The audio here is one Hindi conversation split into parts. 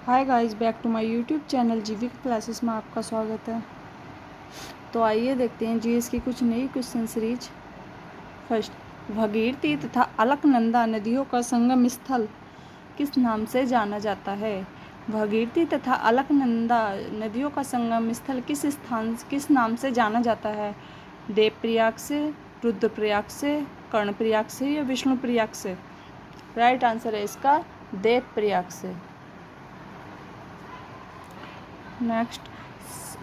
Hi guys, back to my YouTube channel GV classes में आपका स्वागत है। तो आइए देखते हैं जीएस की कुछ नई क्वेश्चन सीरीज। फर्स्ट, भागीरथी तथा अलकनंदा नदियों का संगम स्थल किस नाम से जाना जाता है? भागीरथी तथा अलकनंदा नदियों का संगम स्थल किस नाम से जाना जाता है? देवप्रयाग से, रुद्रप्रयाग से, कर्णप्रयाग से या विष्णुप्रयाग से? राइट आंसर है इसका देवप्रयाग से। नेक्स्ट,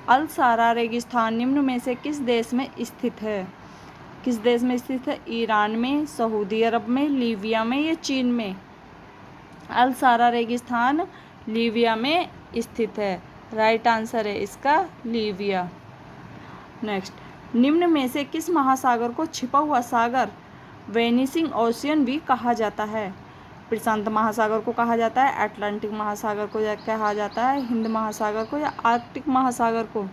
अल सारा रेगिस्तान निम्न में से किस देश में स्थित है? किस देश में स्थित है? ईरान में, सऊदी अरब में, लीबिया में या चीन में? अल सारा रेगिस्तान लीबिया में स्थित है। राइट आंसर है इसका लीबिया। नेक्स्ट, निम्न में से किस महासागर को छिपा हुआ सागर वेनिसिंग ओशियन भी कहा जाता है? प्रशांत महासागर को कहा जाता है, अटलांटिक महासागर को कहा जाता है, हिंद महासागर को या आर्कटिक महासागर को?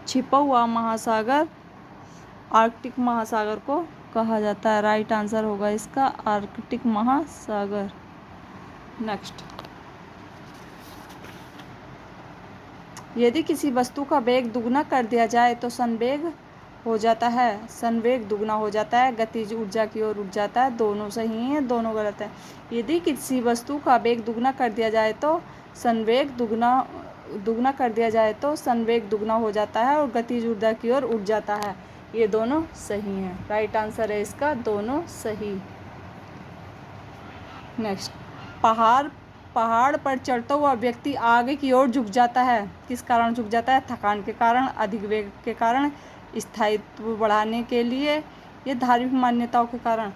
छिपा हुआ महासागर आर्कटिक महासागर को कहा जाता है। राइट आंसर होगा इसका आर्कटिक महासागर। नेक्स्ट, यदि किसी वस्तु का वेग दुगना कर दिया जाए तो संवेग हो जाता है। संवेग दुगना हो जाता है, गतिज ऊर्जा की ओर उठ जाता है। दोनों सही हैं, दोनों गलत है। यदि किसी वस्तु का वेग दुगना कर दिया जाए तो संवेग दुगना कर दिया जाए तो संवेग दुगना हो जाता है और गतिज ऊर्जा की ओर उठ जाता है। ये दोनों सही हैं। राइट आंसर है इसका दोनों सही। नेक्स्ट, पहाड़ पर चढ़ता हुआ व्यक्ति आगे की ओर झुक जाता है। किस कारण झुक जाता है? थकान के कारण, अधिक वेग के कारण, स्थायित्व बढ़ाने के लिए या धार्मिक मान्यताओं के कारण?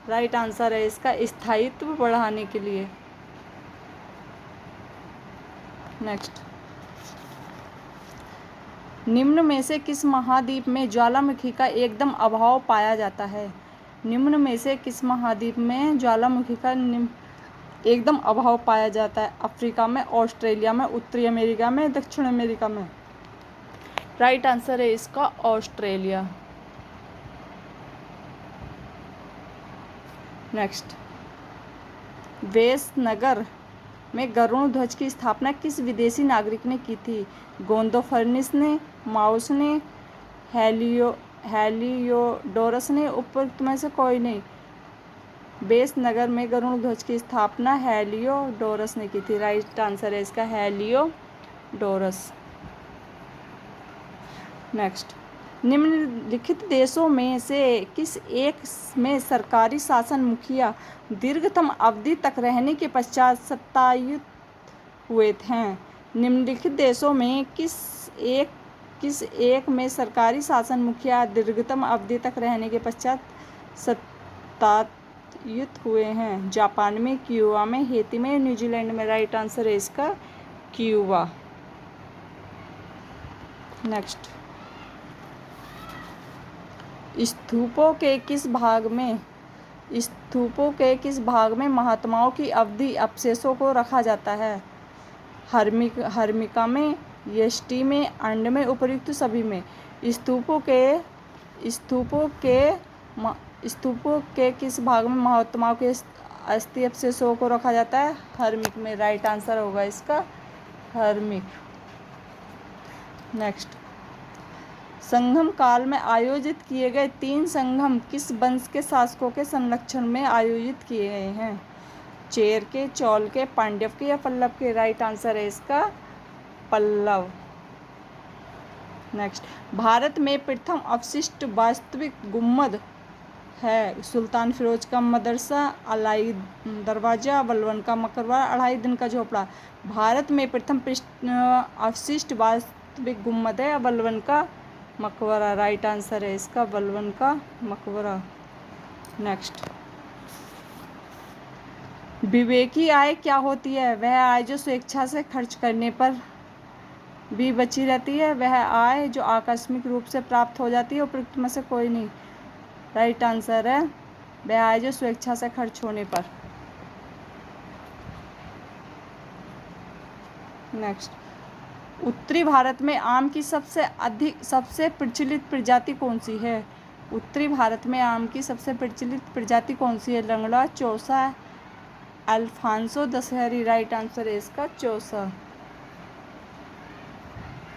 राइट आंसर है इसका स्थायित्व बढ़ाने के लिए। नेक्स्ट, निम्न में से किस महाद्वीप में ज्वालामुखी का एकदम अभाव पाया जाता है? निम्न में से किस महाद्वीप में ज्वालामुखी का एकदम अभाव पाया जाता है? अफ्रीका में, ऑस्ट्रेलिया में, उत्तरी अमेरिका में, दक्षिण अमेरिका में? राइट आंसर है इसका ऑस्ट्रेलिया। नेक्स्ट, वेसनगर में गरुड़ ध्वज की स्थापना किस विदेशी नागरिक ने की थी? गोंदोफर्निस ने, माउस ने, हेलियोडोरस ने, उपरोक्त में से कोई नहीं? वेसनगर में गरुड़ ध्वज की स्थापना हेलियोडोरस ने की थी। राइट आंसर है इसका हेलियोडोरस। नेक्स्ट, निम्नलिखित देशों में से किस एक में सरकारी शासन मुखिया दीर्घतम अवधि तक रहने के पश्चात सत्ताच्युत हुए हैं? निम्नलिखित देशों में किस एक में सरकारी शासन मुखिया दीर्घतम अवधि तक रहने के पश्चात सत्ताच्युत हुए हैं? जापान में, क्यूबा में, हेती में, न्यूजीलैंड में? राइट आंसर है इसका क्यूबा। नेक्स्ट, स्तूपों के किस भाग में महात्माओं की अवधि अपशेषों को रखा जाता है? हर्मिका में, यष्टि में, अंड में, उपर्युक्त सभी में? स्तूपों के किस भाग में महात्माओं के अस्थि अवशेषों को रखा जाता है? हर्मिक में। राइट आंसर होगा इसका हर्मिक। नेक्स्ट, संगम काल में आयोजित किए गए 3 संगम किस वंश के शासकों के संरक्षण में आयोजित किए गए हैं? चेर के, चौल के, पांड्य के या पल्लव के? राइट आंसर है इसका पल्लव। नेक्स्ट, भारत में प्रथम अवशिष्ट वास्तविक गुम्बद है? सुल्तान फिरोज का मदरसा, अलाई दरवाजा, बलबन का मकबरा, 2.5 दिन का झोपड़ा? भारत में प्रथम अवशिष्ट वास्तविक गुम्बद है बलबन का मकबरा। राइट आंसर है इसका बलबन का मकबरा। नेक्स्ट, विवेकी आय क्या होती है? वह आय जो स्वेच्छा से खर्च करने पर भी बची रहती है। वह आय जो आकस्मिक रूप से प्राप्त हो जाती है। उपरोक्त में से कोई नहीं? राइट आंसर है वह आय जो स्वेच्छा से खर्च होने पर। नेक्स्ट, उत्तरी भारत में आम की सबसे प्रचलित प्रजाति कौन सी है? उत्तरी भारत में आम की सबसे प्रचलित प्रजाति कौन सी है? लंगड़ा, चौसा, अल्फांसो दशहरी, राइट आंसर है इसका चौसा।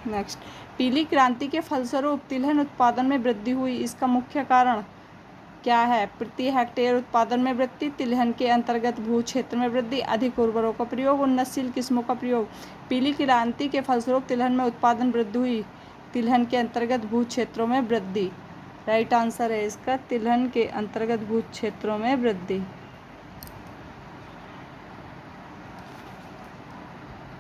नेक्स्ट, पीली क्रांति के फलस्वरूप तिलहन उत्पादन में वृद्धि हुई, इसका मुख्य कारण क्या है? प्रति हेक्टेयर उत्पादन में वृद्धि, तिलहन के अंतर्गत भू क्षेत्र में वृद्धि, अधिक उर्वरकों का प्रयोग, उन्नतशील किस्मों का प्रयोग। पीली क्रांति के फलस्वरूप तिलहन में उत्पादन वृद्धि हुई, तिलहन के अंतर्गत भू क्षेत्रों में वृद्धि, राइट आंसर है इसका तिलहन के अंतर्गत भू क्षेत्रों में वृद्धि।